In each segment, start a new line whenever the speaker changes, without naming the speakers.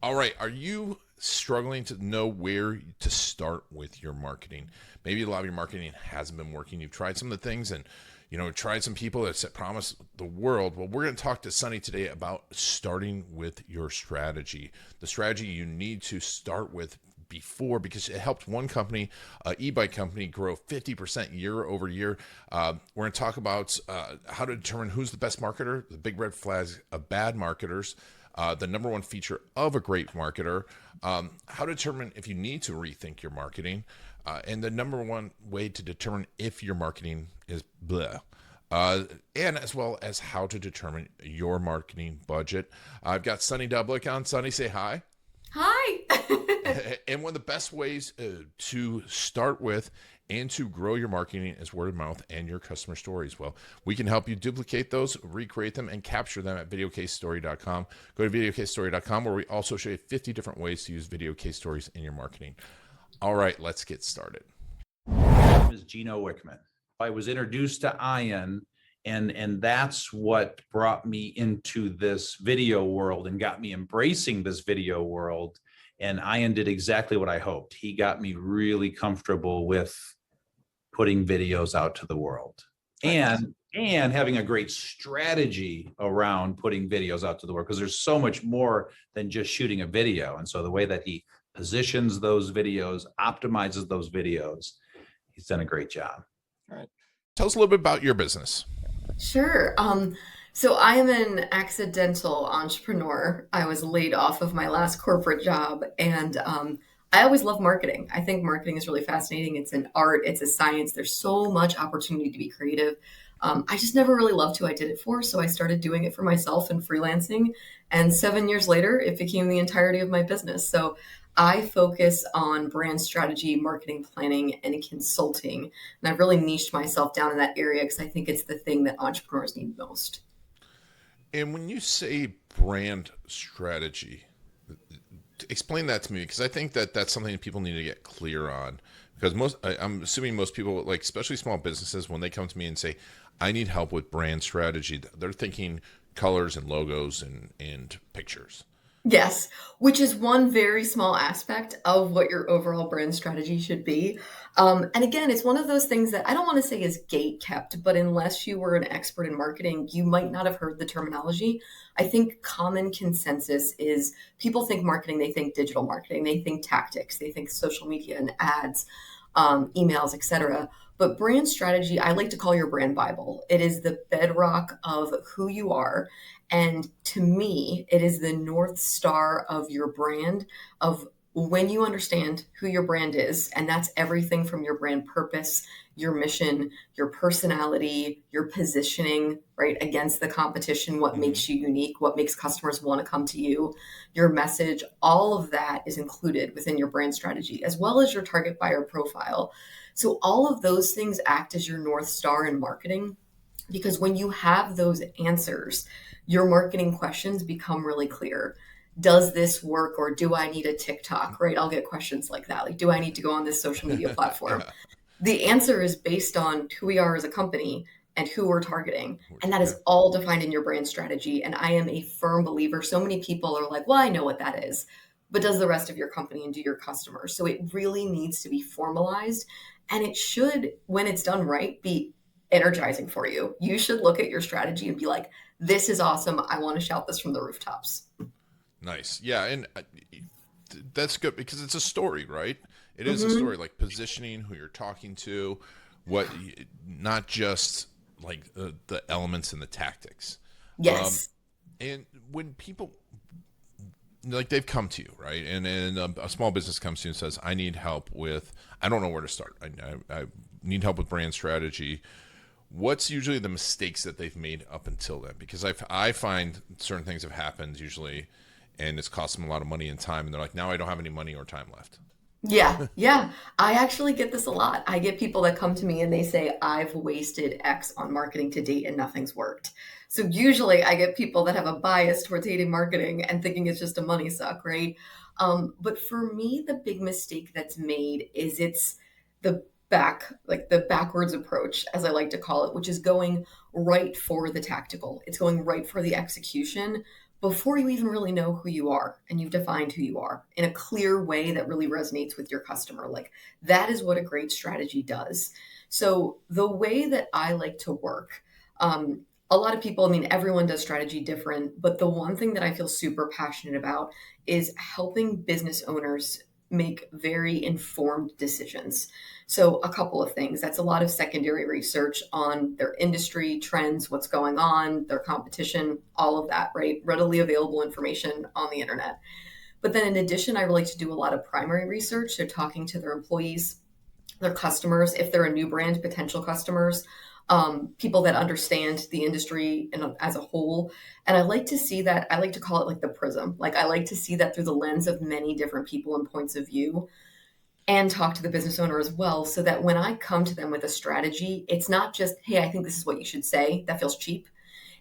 All right. Are you struggling to know where to start with your marketing? Maybe a lot of your marketing hasn't been working. You've tried some of the things and tried some people that promise the world. Well, we're going to talk to Sunny today about starting with your strategy, the strategy you need to start with before, because it helped one company, e-bike company, grow 50% year over year. We're going to talk about how to determine who's the best marketer, the big red flags of bad marketers, the number one feature of a great marketer, how to determine if you need to rethink your marketing, and the number one way to determine if your marketing is blah. And as well as how to determine your marketing budget. I've got Sunny Dublick on. Sunny, say hi.
Hi.
And one of the best ways to start with and to grow your marketing is word of mouth and your customer stories. Well, we can help you duplicate those, recreate them, and capture them at videocasestory.com. Go to videocasestory.com, where we also show you 50 different ways to use video case stories in your marketing. All right, let's get started.
My name is Gino Wickman. I was introduced to Ian, and that's what brought me into this video world and got me embracing this video world. And Ian did exactly what I hoped. He got me really comfortable with putting videos out to the world and having a great strategy around putting videos out to the world, because there's so much more than just shooting a video. And so the way that he positions those videos, optimizes those videos, he's done a great job.
All right. Tell us a little bit about your business.
Sure. So I am an accidental entrepreneur. I was laid off of my last corporate job, and I always love marketing. I think marketing is really fascinating. It's an art, it's a science. There's so much opportunity to be creative. I just never really loved who I did it for, so I started doing it for myself and freelancing. And 7 years later, it became the entirety of my business. So I focus on brand strategy, marketing planning, and consulting. And I've really niched myself down in that area because I think it's the thing that entrepreneurs need most.
And when you say brand strategy, explain that to me, because I think that that's something that people need to get clear on. Because I'm assuming most people, like especially small businesses, when they come to me and say, I need help with brand strategy, they're thinking colors and logos and pictures.
Yes, which is one very small aspect of what your overall brand strategy should be. And again, it's one of those things that I don't want to say is gate kept, but unless you were an expert in marketing, you might not have heard the terminology. I think common consensus is people think marketing, they think digital marketing, they think tactics, they think social media and ads, emails, etc. But brand strategy, I like to call your brand Bible. It is the bedrock of who you are. And to me, it is the North Star of your brand, of when you understand who your brand is, and that's everything from your brand purpose, your mission, your personality, your positioning, right, against the competition, what makes you unique, what makes customers want to come to you, your message, all of that is included within your brand strategy, as well as your target buyer profile. So all of those things act as your North Star in marketing, because when you have those answers, your marketing questions become really clear. Does this work, or do I need a TikTok, right? I'll get questions like that. Like, do I need to go on this social media platform?
Yeah.
The answer is based on who we are as a company and who we're targeting. And that
Yeah.
is all defined in your brand strategy. And I am a firm believer. So many people are like, well, I know what that is, but does the rest of your company and do your customers? So it really needs to be formalized. And it should, when it's done right, be energizing for you. You should look at your strategy and be like, this is awesome. I want to shout this from the rooftops.
Nice. Yeah. And that's good because it's a story, right? It is a
Hmm.
story, like positioning who you're talking to, not just like the elements and the tactics. Um,
Yes.
and when people, like, they've come to you, right? And a small business comes to you and says, I need help with, I don't know where to start. I need help with brand strategy. What's usually the mistakes that they've made up until then? Because I find certain things have happened usually, and it's cost them a lot of money and time, and they're like, now I don't have any money or time left.
Yeah, yeah. I actually get this a lot. I get people that come to me and they say, I've wasted X on marketing to date and nothing's worked. So usually I get people that have a bias towards hating marketing and thinking it's just a money suck, right? But for me, the big mistake that's made is it's like the backwards approach, as I like to call it, which is going right for the tactical. It's going right for the execution, before you even really know who you are and you've defined who you are in a clear way that really resonates with your customer. Like that is what a great strategy does. So the way that I like to work, a lot of people, I mean, everyone does strategy different, but the one thing that I feel super passionate about is helping business owners make very informed decisions. So a couple of things. That's a lot of secondary research on their industry trends, what's going on, their competition, all of that, right? Readily available information on the internet. But then in addition, I really like to do a lot of primary research. So talking to their employees, their customers, if they're a new brand, potential customers, people that understand the industry as a whole. And I like to see that, I like to call it like the prism. Like I like to see that through the lens of many different people and points of view, and talk to the business owner as well, so that when I come to them with a strategy, it's not just, hey, I think this is what you should say. That feels cheap.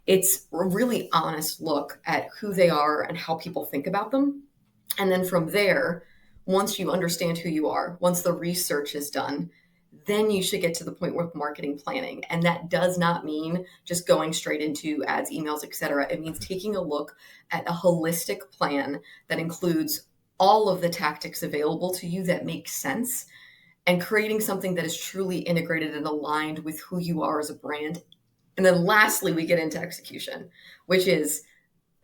It's a really honest look at who they are and how people think about them. And then from there, once you understand who you are, once the research is done, then you should get to the point with marketing planning. And that does not mean just going straight into ads, emails, etc. It means taking a look at a holistic plan that includes all of the tactics available to you that make sense, and creating something that is truly integrated and aligned with who you are as a brand. And then lastly, we get into execution, which is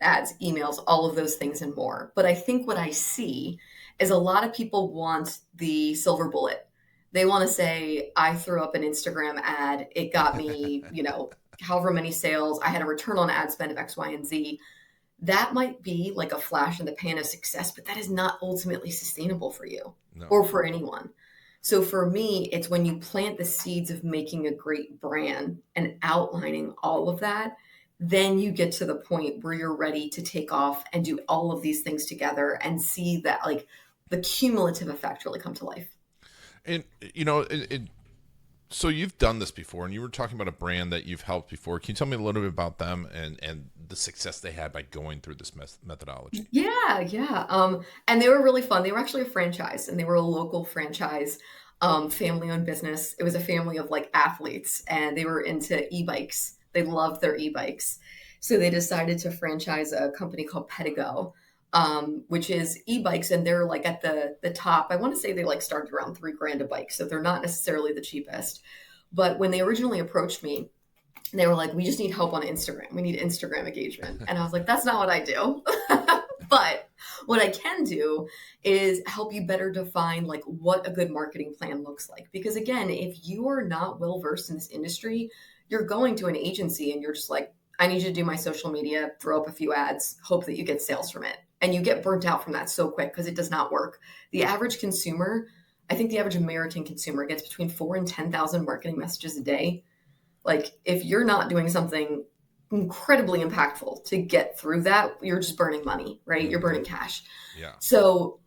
ads, emails, all of those things and more. But I think what I see is a lot of people want the silver bullet. They want to say, I threw up an Instagram ad. It got me, however many sales. I had a return on ad spend of X, Y, and Z. That might be like a flash in the pan of success, but that is not ultimately sustainable for you or for anyone. So for me, it's when you plant the seeds of making a great brand and outlining all of that, then you get to the point where you're ready to take off and do all of these things together and see that like the cumulative effect really come to life.
And, so you've done this before, and you were talking about a brand that you've helped before. Can you tell me a little bit about them and the success they had by going through this methodology?
Yeah. And they were really fun. They were actually a franchise, and they were a local franchise, family-owned business. It was a family of like athletes, and they were into eBikes. They loved their eBikes. So they decided to franchise a company called Pedigo, which is eBikes, and they're like at the top. I want to say they like started around $3,000 a bike, so they're not necessarily the cheapest. But when they originally approached me, they were like, "We just need help on Instagram. We need Instagram engagement." And I was like, "That's not what I do." But what I can do is help you better define like what a good marketing plan looks like. Because again, if you are not well versed in this industry, you're going to an agency and you're just like, I need you to do my social media, throw up a few ads, hope that you get sales from it. And you get burnt out from that so quick because it does not work. The average consumer, I think the average American consumer gets between 4,000 and 10,000 marketing messages a day. Like if you're not doing something incredibly impactful to get through that, you're just burning money, right? You're burning cash.
Yeah.
So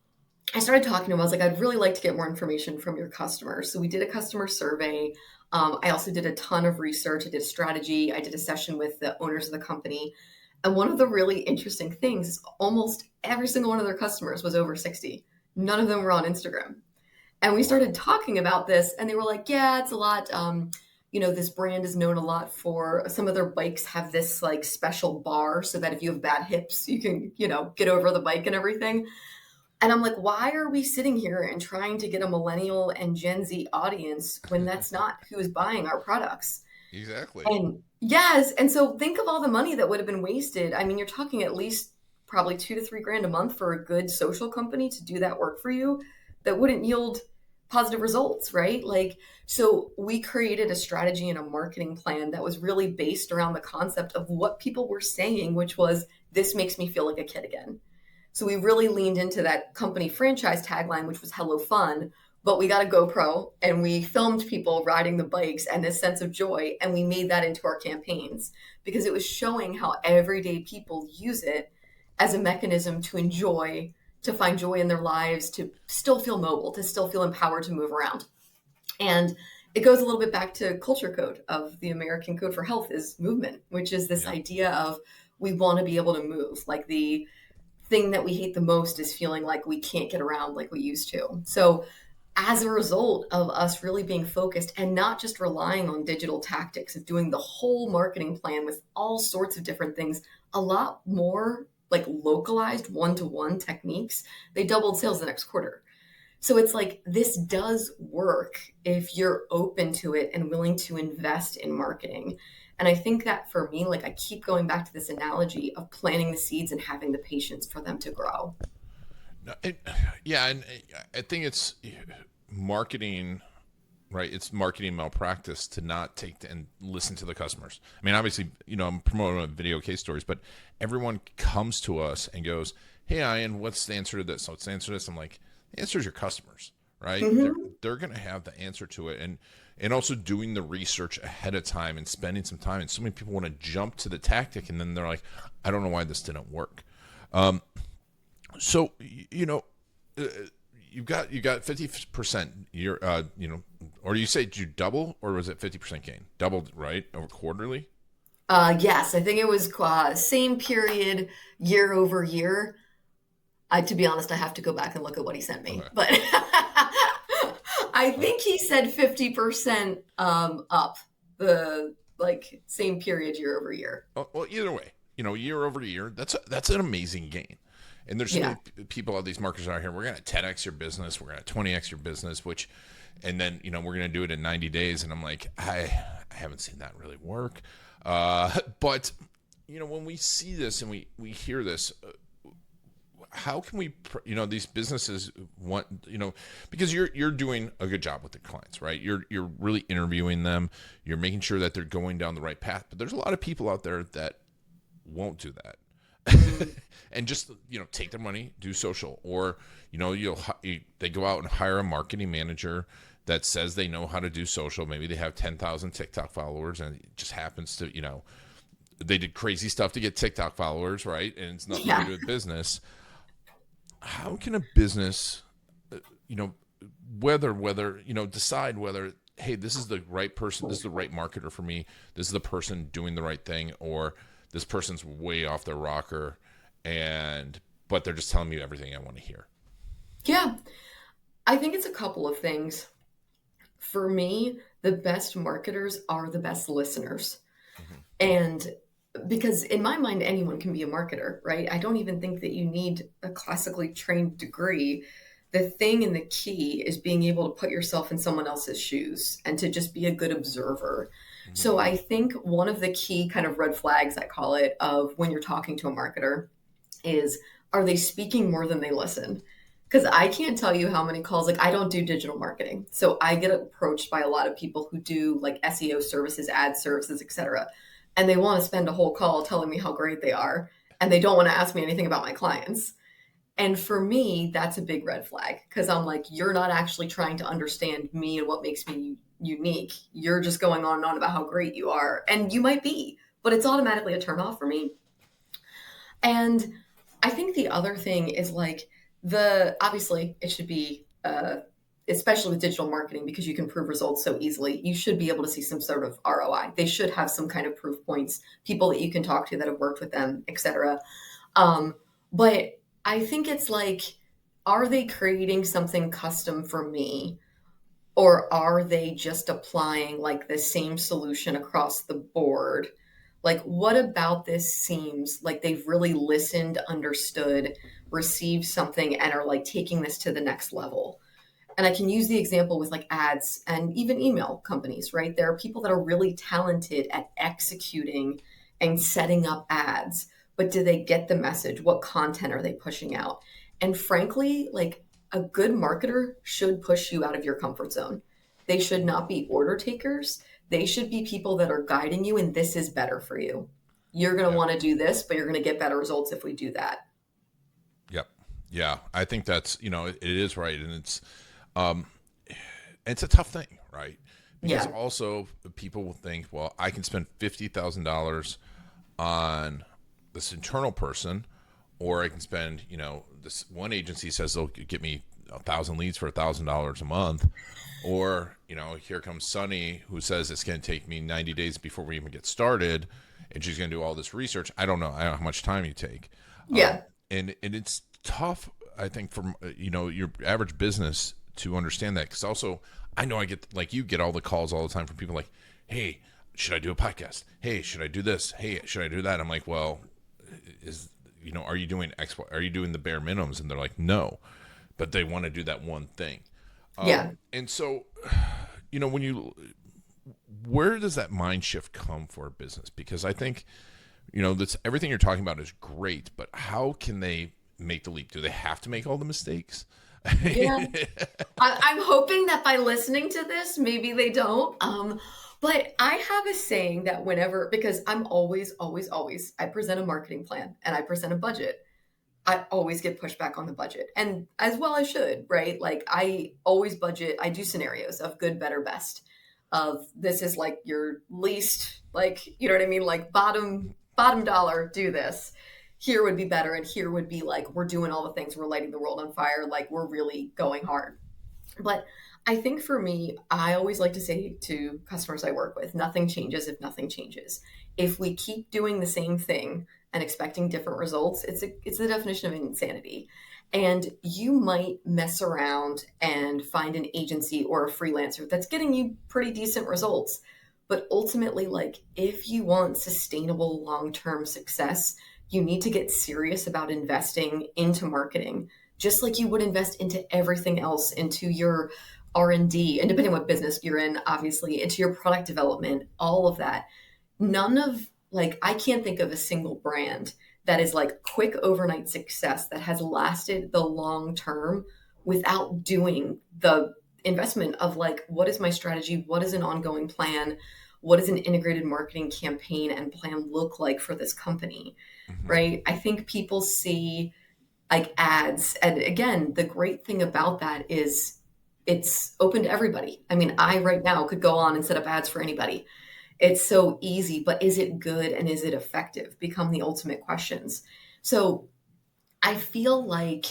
I started talking to him. I was like, I'd really like to get more information from your customers. So we did a customer survey. I also did a ton of research. I did a strategy. I did a session with the owners of the company. And one of the really interesting things is almost every single one of their customers was over 60. None of them were on Instagram. And we started talking about this, and they were like, yeah, it's a lot. This brand is known a lot for, some of their bikes have this like special bar so that if you have bad hips, you can, get over the bike and everything. And I'm like, why are we sitting here and trying to get a millennial and Gen Z audience when that's not who is buying our products?
Exactly.
And yes. And so think of all the money that would have been wasted. I mean, you're talking at least probably $2,000 to $3,000 a month for a good social company to do that work for you that wouldn't yield positive results, right? Like, so we created a strategy and a marketing plan that was really based around the concept of what people were saying, which was, this makes me feel like a kid again. So we really leaned into that company franchise tagline, which was Hello Fun, but we got a GoPro and we filmed people riding the bikes and this sense of joy. And we made that into our campaigns because it was showing how everyday people use it as a mechanism to enjoy, to find joy in their lives, to still feel mobile, to still feel empowered to move around. And it goes a little bit back to culture code of the American Code for Health is movement, which is this idea of we want to be able to move. Like the thing that we hate the most is feeling like we can't get around like we used to. So as a result of us really being focused and not just relying on digital tactics of doing the whole marketing plan with all sorts of different things, a lot more like localized one-to-one techniques, they doubled sales the next quarter. So it's like, this does work if you're open to it and willing to invest in marketing. And I think that for me, like I keep going back to this analogy of planting the seeds and having the patience for them to grow.
No, yeah, and I think it's marketing, right? It's marketing malpractice to not take and listen to the customers. I mean, obviously, I'm promoting video case stories, but everyone comes to us and goes, "Hey, Ian, what's the answer to this? What's the answer to this?" I'm like, the answer is your customers, right? They're going to have the answer to it, and also doing the research ahead of time and spending some time. And so many people want to jump to the tactic, and then they're like, "I don't know why this didn't work." So you got 50%. Or you say, did you double, or was it 50% gain? Doubled, right, over quarterly?
Yes, I think it was same period year over year. To be honest, I have to go back and look at what he sent me, okay. But I think he said 50% up the same period year over year.
Well, either way, year over year, that's an amazing gain. And there's so many people, all these marketers out here, we're going to 10x your business, we're going to 20x your business, and then, we're going to do it in 90 days. And I'm like, I haven't seen that really work. But, when we see this and we hear this, how can we, these businesses want, because you're doing a good job with the clients, right? You're really interviewing them. You're making sure that they're going down the right path. But there's a lot of people out there that won't do that. And just, take their money, do social, or, they go out and hire a marketing manager that says they know how to do social. Maybe they have 10,000 TikTok followers, and it just happens to, they did crazy stuff to get TikTok followers, right? And it's nothing to do with business. How can a business, decide whether, hey, this is the right person, this is the right marketer for me, this is the person doing the right thing, or this person's way off their rocker, but they're just telling me everything I want to hear?
Yeah, I think it's a couple of things. For me, the best marketers are the best listeners. Mm-hmm. And because in my mind, anyone can be a marketer, right? I don't even think that you need a classically trained degree. The thing and the key is being able to put yourself in someone else's shoes and to just be a good observer. Mm-hmm. So I think one of the key kind of red flags, I call it, of when you're talking to a marketer is, are they speaking more than they listen? Because I can't tell you how many calls, I don't do digital marketing. So I get approached by a lot of people who do SEO services, ad services, etc. And they want to spend a whole call telling me how great they are. And they don't want to ask me anything about my clients. And for me, that's a big red flag, because I'm like, you're not actually trying to understand me and what makes me unique. You're just going on and on about how great you are. And you might be, but it's automatically a turnoff for me. And I think the other thing is obviously it should be, especially with digital marketing, because you can prove results so easily, you should be able to see some sort of ROI. They should have some kind of proof points, people that you can talk to that have worked with them, etc. But I think it's are they creating something custom for me? Or are they just applying the same solution across the board? What about this seems like they've really listened, understood, received something, and are taking this to the next level? And I can use the example with ads and even email companies, right? There are people that are really talented at executing and setting up ads, but do they get the message? What content are they pushing out? And frankly, a good marketer should push you out of your comfort zone. They should not be order takers. They should be people that are guiding you, and this is better for you. You're going to want to do this, but you're going to get better results if we do that.
Yep. Yeah. I think that's, it is right. And it's a tough thing, right? Because also people will think, well, I can spend $50,000 on this internal person, or I can spend, this one agency says they'll get me 1,000 leads for $1,000 a month. Or, here comes Sunny, who says it's going to take me 90 days before we even get started, and she's going to do all this research. I don't know how much time you take.
Yeah.
And it's tough, I think, for, your average business to understand that. Because also, I know I get, you get all the calls all the time from people like, hey, should I do a podcast? Hey, should I do this? Hey, should I do that? I'm like, well, are you doing X, are you doing the bare minimums? And they're like, no, but they want to do that one thing.
Yeah.
And so, where does that mind shift come for a business? Because I think, that's everything you're talking about is great, but how can they make the leap? Do they have to make all the mistakes?
Yeah. I'm hoping that by listening to this, maybe they don't. But I have a saying that because I'm always, I present a marketing plan and I present a budget. I always get pushback on the budget, and as well I should, right? Like I always budget. I do scenarios of good, better, best. Of this is like your least, like, you know what I mean? Like bottom dollar, do this. Here would be better, and here would be like we're doing all the things, we're lighting the world on fire, like we're really going hard. But I think for me, I always like to say to customers I work with, nothing changes if nothing changes. If we keep doing the same thing and expecting different results, it's the definition of insanity. And you might mess around and find an agency or a freelancer that's getting you pretty decent results. But ultimately, like if you want sustainable long-term success, you need to get serious about investing into marketing, just like you would invest into everything else, into your R&D, and depending on what business you're in, obviously, into your product development, all of that. I can't think of a single brand that is like quick overnight success that has lasted the long term without doing the investment of like, what is my strategy? What is an ongoing plan? What does an integrated marketing campaign and plan look like for this company?
Mm-hmm.
Right? I think people see like ads. And again, the great thing about that is it's open to everybody. I mean, I right now could go on and set up ads for anybody. It's so easy, but is it good and is it effective? Become the ultimate questions. So I feel like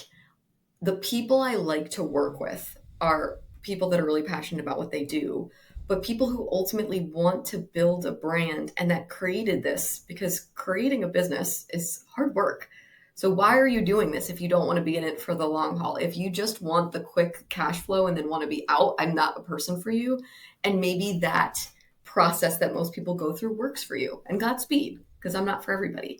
the people I like to work with are people that are really passionate about what they do, but people who ultimately want to build a brand and that created this, because creating a business is hard work. So why are you doing this if you don't want to be in it for the long haul? If you just want the quick cash flow and then want to be out, I'm not a person for you. And maybe that process that most people go through works for you. And Godspeed, because I'm not for everybody.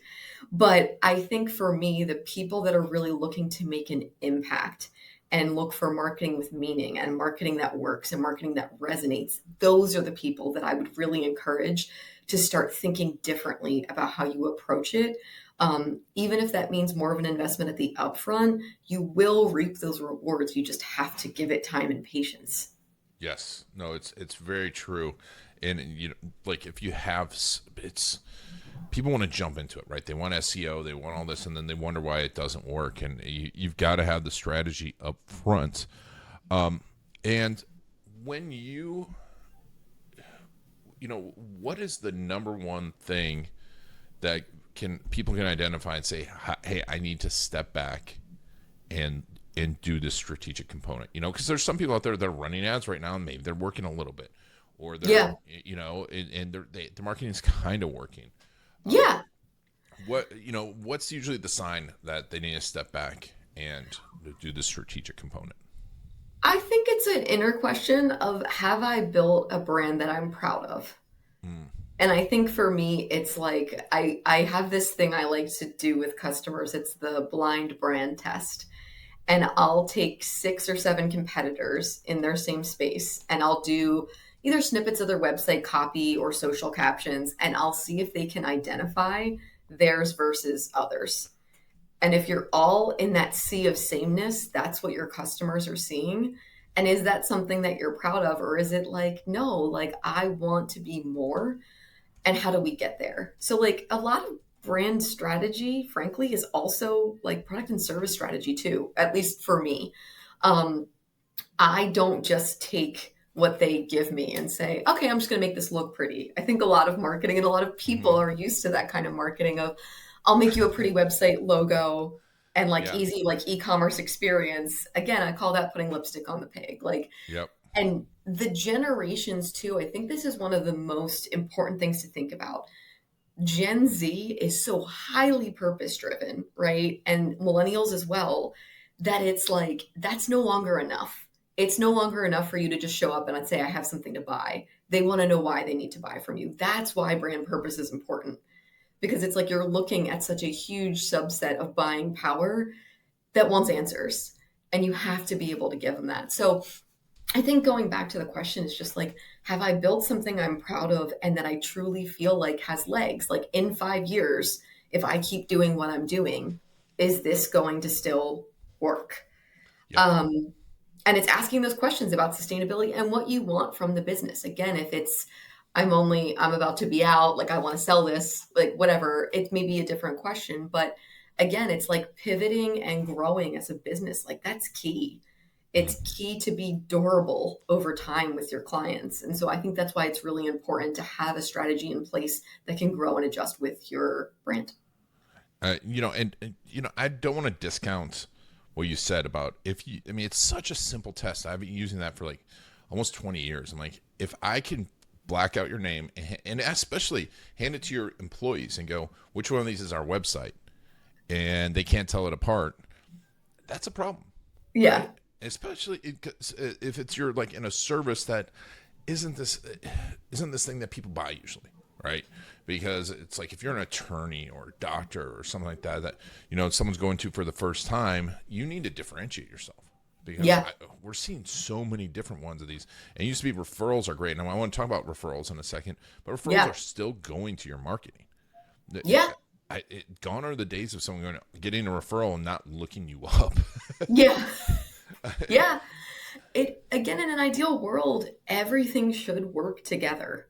But I think for me, the people that are really looking to make an impact and look for marketing with meaning and marketing that works and marketing that resonates, those are the people that I would really encourage to start thinking differently about how you approach it. Even if that means more of an investment at the upfront, you will reap those rewards. You just have to give it time and patience.
Yes, no, it's very true. And like if you have, it's people want to jump into it, right? They want SEO, they want all this, and then they wonder why it doesn't work. And you've got to have the strategy up front. And when what is the number one thing that people can identify and say, hey, I need to step back and do this strategic component, because there's some people out there that are running ads right now and maybe they're working a little bit, or they're, and the marketing is kind of working.
Yeah.
What's usually the sign that they need to step back and do the strategic component?
I think it's an inner question of, have I built a brand that I'm proud of? And I think for me, it's like, I have this thing I like to do with customers. It's the blind brand test. And I'll take 6 or 7 competitors in their same space, and I'll do either snippets of their website copy or social captions, and I'll see if they can identify theirs versus others. And if you're all in that sea of sameness, that's what your customers are seeing. And is that something that you're proud of? Or is it like, no, like I want to be more? And how do we get there? So like a lot of brand strategy, frankly, is also like product and service strategy too, at least for me. I don't just take what they give me and say, okay, I'm just going to make this look pretty. I think a lot of marketing and a lot of people are used to that kind of marketing of, I'll make you a pretty website logo and like easy, like e-commerce experience. Again, I call that putting lipstick on the pig. Like,
yep.
And the generations too, I think this is one of the most important things to think about. Gen Z is so highly purpose driven, right? And millennials as well, that it's like, that's no longer enough. It's no longer enough for you to just show up and say, I have something to buy. They want to know why they need to buy from you. That's why brand purpose is important. because it's like you're looking at such a huge subset of buying power that wants answers, and you have to be able to give them that. So I think going back to the question is just like, have I built something I'm proud of and that I truly feel like has legs? Like in 5 years, if I keep doing what I'm doing, is this going to still work?
Yep.
And it's asking those questions about sustainability and what you want from the business. Again, if it's, I'm about to be out, like I want to sell this, like whatever, it may be a different question. But again, it's like pivoting and growing as a business. Like that's key. It's key to be durable over time with your clients. And so I think that's why it's really important to have a strategy in place that can grow and adjust with your brand.
I don't want to discount what you said about it's such a simple test. I've been using that for like almost 20 years. I'm like, if I can black out your name and especially hand it to your employees and go, which one of these is our website? And they can't tell it apart. That's a problem.
Yeah.
Right? Especially if it's your like in a service that isn't this thing that people buy usually, right? Because it's like if you're an attorney or a doctor or something like that someone's going to for the first time, you need to differentiate yourself because we're seeing so many different ones of these. And it used to be referrals are great, and I want to talk about referrals in a second, but referrals are still going to your marketing.
Yeah.
Gone are the days of someone getting a referral and not looking you up.
Yeah. Yeah. Again, in an ideal world, everything should work together.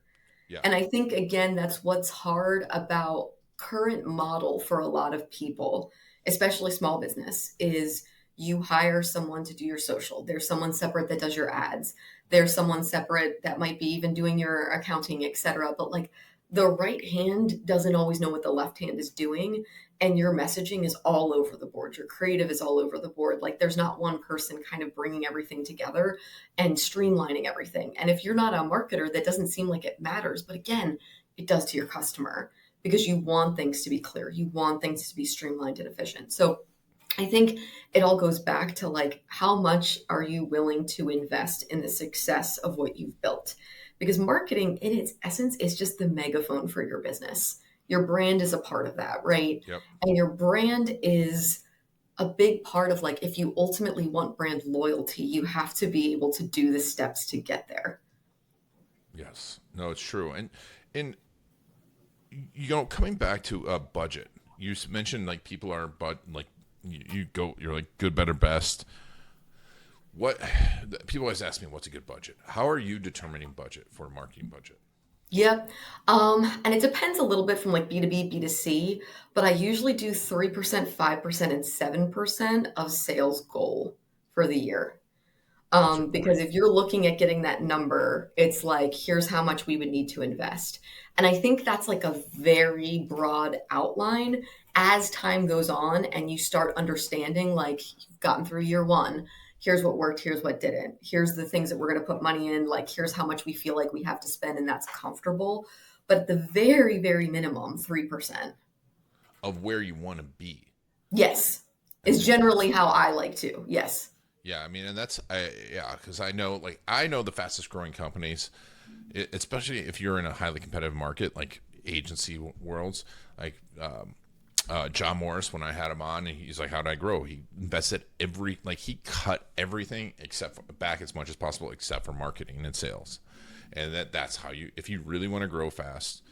Yeah.
And I think, again, that's what's hard about current model for a lot of people, especially small business, is you hire someone to do your social. There's someone separate that does your ads. There's someone separate that might be even doing your accounting, et cetera. But like the right hand doesn't always know what the left hand is doing. And your messaging is all over the board. Your creative is all over the board. Like there's not one person kind of bringing everything together and streamlining everything. And if you're not a marketer, that doesn't seem like it matters. But again, it does to your customer because you want things to be clear. You want things to be streamlined and efficient. So I think it all goes back to like, how much are you willing to invest in the success of what you've built? Because marketing in its essence is just the megaphone for your business. Your brand is a part of that, right?
Yep.
And your brand is a big part of like, if you ultimately want brand loyalty, you have to be able to do the steps to get there.
Yes. No, it's true. And coming back to budget, you mentioned like people are, but like you're like good, better, best. What people always ask me, what's a good budget? How are you determining budget for a marketing budget?
Yep. And it depends a little bit from like B2B, B2C, but I usually do 3%, 5%, and 7% of sales goal for the year. Because if you're looking at getting that number, it's like, here's how much we would need to invest. And I think that's like a very broad outline. As time goes on and you start understanding, like you've gotten through year one, here's what worked, here's what didn't, here's the things that we're going to put money in, like here's how much we feel like we have to spend, and that's comfortable. But at the very, very minimum, 3%
of where you want to be.
Yes, is generally how I like to. Yes.
Yeah, I mean, and because I know the fastest growing companies, especially if you're in a highly competitive market like agency worlds, like John Morris, when I had him on, and he's like, how did I grow? He invested he cut everything back as much as possible except for marketing and sales. And that's how if you really want to grow fast,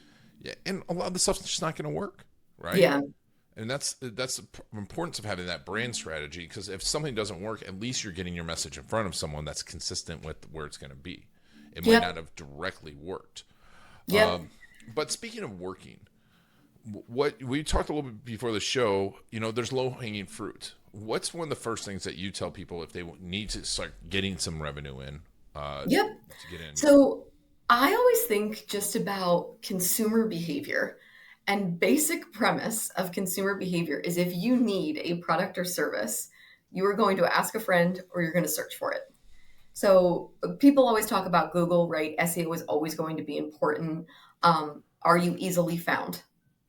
yeah, and a lot of the stuff's just not going to work, right?
Yeah.
And that's the importance of having that brand strategy, because if something doesn't work, at least you're getting your message in front of someone that's consistent with where it's going to be. It might not have directly worked.
Yeah.
But speaking of working, what we talked a little bit before the show, there's low-hanging fruit. What's one of the first things that you tell people if they need to start getting some revenue in? To get in?
So I always think just about consumer behavior. And basic premise of consumer behavior is if you need a product or service, you are going to ask a friend or you're going to search for it. So people always talk about Google, right? SEO is always going to be important. Are you easily found,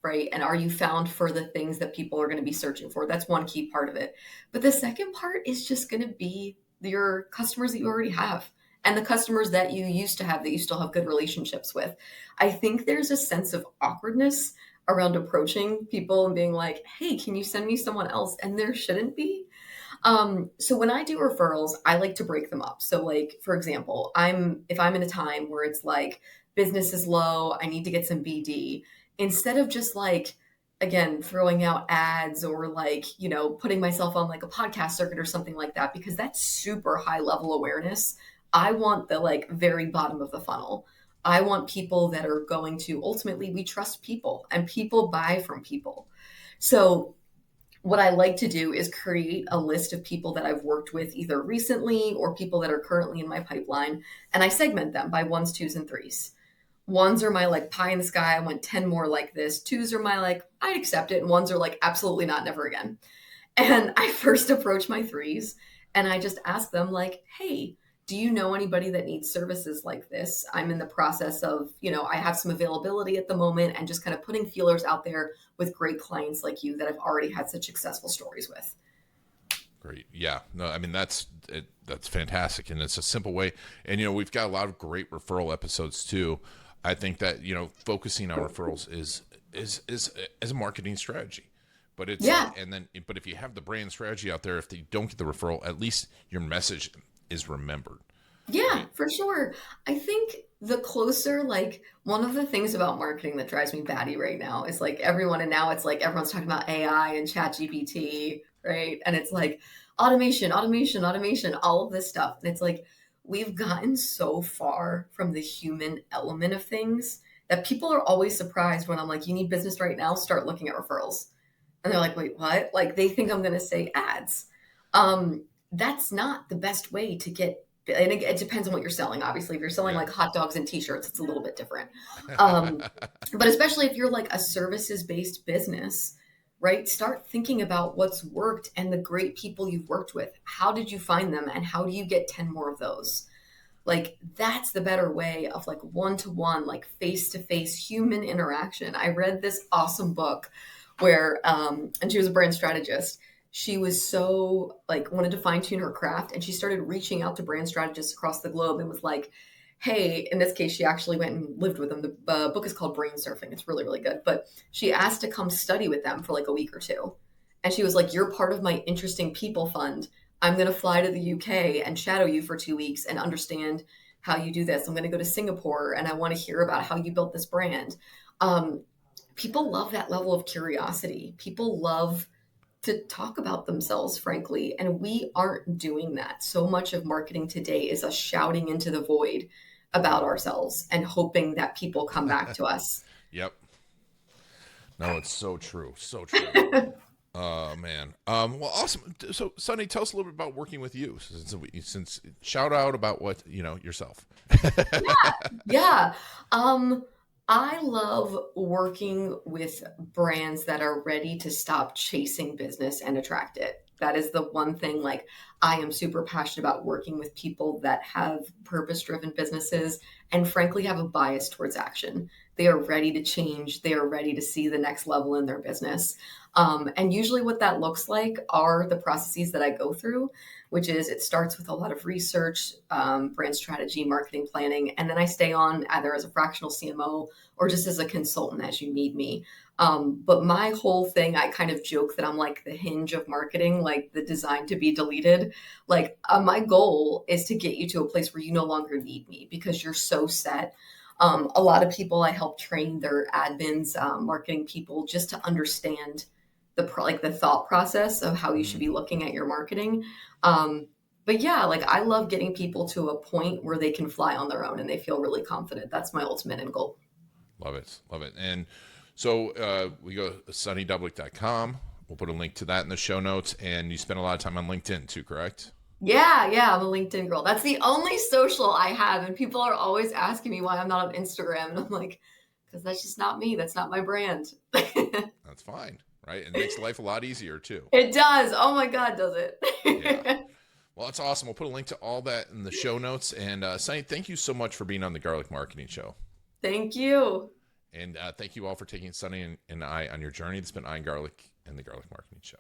right? And are you found for the things that people are going to be searching for? That's one key part of it. But the second part is just going to be your customers that you already have and the customers that you used to have that you still have good relationships with. I think there's a sense of awkwardness around approaching people and being like, hey, can you send me someone else? And there shouldn't be. So when I do referrals, I like to break them up. So like, for example, if I'm in a time where it's like business is low, I need to get some BD, instead of just like, again, throwing out ads or like, putting myself on like a podcast circuit or something like that, because that's super high level awareness. I want the like very bottom of the funnel. I want people that are going to, ultimately, we trust people and people buy from people. So what I like to do is create a list of people that I've worked with either recently or people that are currently in my pipeline. And I segment them by ones, twos, and threes. Ones are my like pie in the sky, I want 10 more like this. Twos are my like, I'd accept it. And ones are like, absolutely not, never again. And I first approach my threes and I just ask them like, hey, do you know anybody that needs services like this? I'm in the process of, I have some availability at the moment, and just kind of putting feelers out there with great clients like you that I've already had such successful stories with.
Great. Yeah. No, I mean, that's fantastic. And it's a simple way. And, we've got a lot of great referral episodes too. I think that, focusing on referrals is a marketing strategy. But it's but if you have the brand strategy out there, if you don't get the referral, at least your message is remembered.
Yeah, for sure. I think the closer, like one of the things about marketing that drives me batty right now is like and now it's like everyone's talking about AI and ChatGPT, right? And it's like automation, all of this stuff. And it's like, we've gotten so far from the human element of things that people are always surprised when I'm like, you need business right now, start looking at referrals. And they're like, wait, what? Like they think I'm going to say ads. That's not the best way to get, and it depends on what you're selling. Obviously, if you're selling like hot dogs and t-shirts, it's a little bit different. But especially if you're like a services-based business, right? Start thinking about what's worked and the great people you've worked with. How did you find them? And how do you get 10 more of those? Like that's the better way of like one-to-one, like face-to-face human interaction. I read this awesome book where, and she was a brand strategist. She was so like wanted to fine tune her craft, and she started reaching out to brand strategists across the globe and was like, hey, in this case, she actually went and lived with them. The book is called Brain Surfing. It's really, really good. But she asked to come study with them for like a week or two. And she was like, you're part of my interesting people fund. I'm going to fly to the UK and shadow you for 2 weeks and understand how you do this. I'm going to go to Singapore and I want to hear about how you built this brand. People love that level of curiosity. People love to talk about themselves, frankly, and we aren't doing that. So much of marketing today is us shouting into the void about ourselves and hoping that people come back to us.
Yep. No, it's so true. So true. Oh, man. Well, awesome. So, Sunny, tell us a little bit about working with you. Since shout out about what, yourself.
Yeah. I love working with brands that are ready to stop chasing business and attract it. That is the one thing, like, I am super passionate about working with people that have purpose-driven businesses and frankly have a bias towards action. They are ready to change. They are ready to see the next level in their business. And usually what that looks like are the processes that I go through, which is it starts with a lot of research, brand strategy, marketing planning, and then I stay on either as a fractional CMO or just as a consultant as you need me. But my whole thing, I kind of joke that I'm like the hinge of marketing, like the design to be deleted. Like my goal is to get you to a place where you no longer need me because you're so set. A lot of people I help train their admins, marketing people, just to understand the thought process of how you should be looking at your marketing. But yeah, like I love getting people to a point where they can fly on their own and they feel really confident. That's my ultimate end goal.
Love it. Love it. And so we go to sunnydublick.com. We'll put a link to that in the show notes. And you spend a lot of time on LinkedIn too, correct?
Yeah, I'm a LinkedIn girl. That's the only social I have. And people are always asking me why I'm not on Instagram. And I'm like, because that's just not me. That's not my brand.
That's fine, right? It makes life a lot easier too.
It does. Oh my God, does it?
Yeah. Well, that's awesome. We'll put a link to all that in the show notes. And Sunny, thank you so much for being on the Garlic Marketing Show.
Thank you.
And thank you all for taking Sunny and I on your journey. It's been Iron Garlic and the Garlic Marketing Show.